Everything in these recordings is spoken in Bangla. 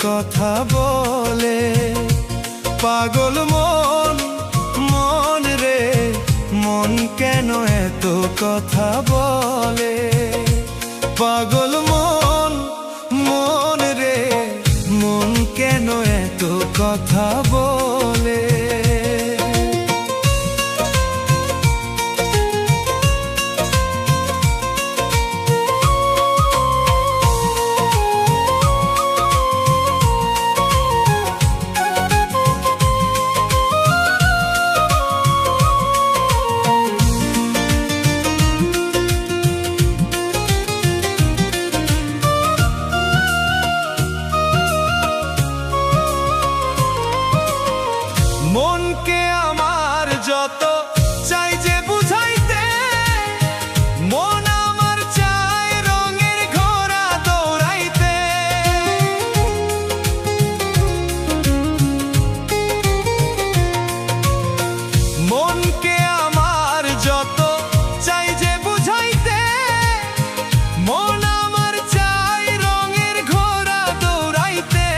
কথা বলে। পাগল মন, মন রে মন কেন এত কথা বলে। পাগল মন, মন রে মন কেন এত কথা বলে। মনকে আমার যত চাই যে বুঝাইতে, মন আমার চায় রঙের ঘোড়া দৌড়াইতে। মনকে আমার যত চাই যে বুঝাইতে, মন আমার চায় রঙের ঘোড়া দৌড়াইতে।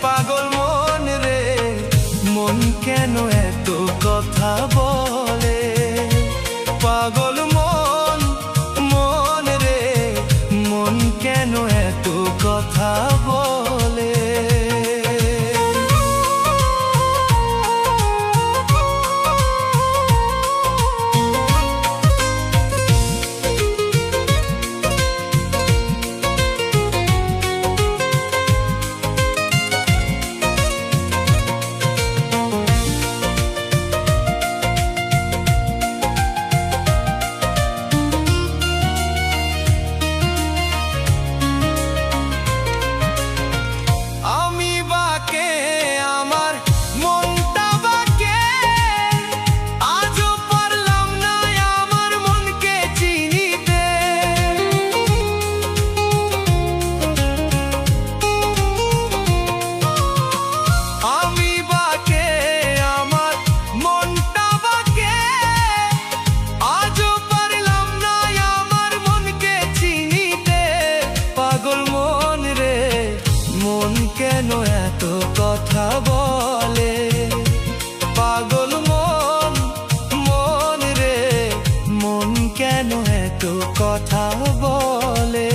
পাগল মন রে মন কেন এত কথা বলে। পাগল মন, মন রে মন কেন এত কথা বলে। কেন এত কথা বলে। পাগল মন, মন রে মন কেন এত কথা বলে।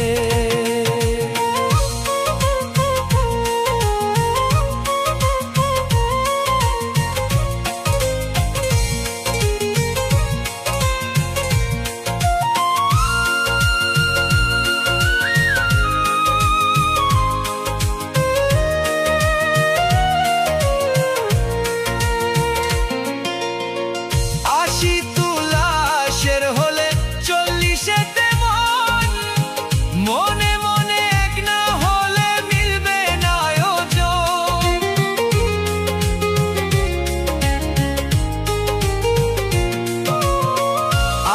মনে মনে এক না হলে মিলবে না ওজন।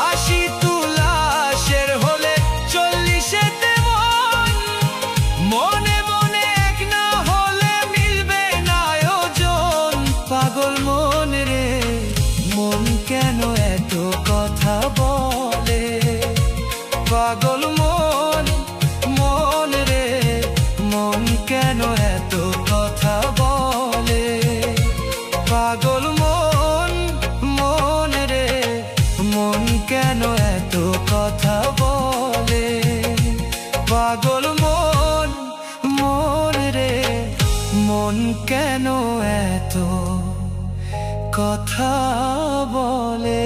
আশি তুলাশের হলে 40তে মন। মনে মনে এক না হলে মিলবে না ওজন। পাগল মন রে মন কেন এত কথা বলে। পাগল মন, মন রে মন কেন এত কথা বলে। পাগল মন, মন রে মন কেন এত কথা বলে। পাগল মন, মন রে মন কেন এত কথা বলে।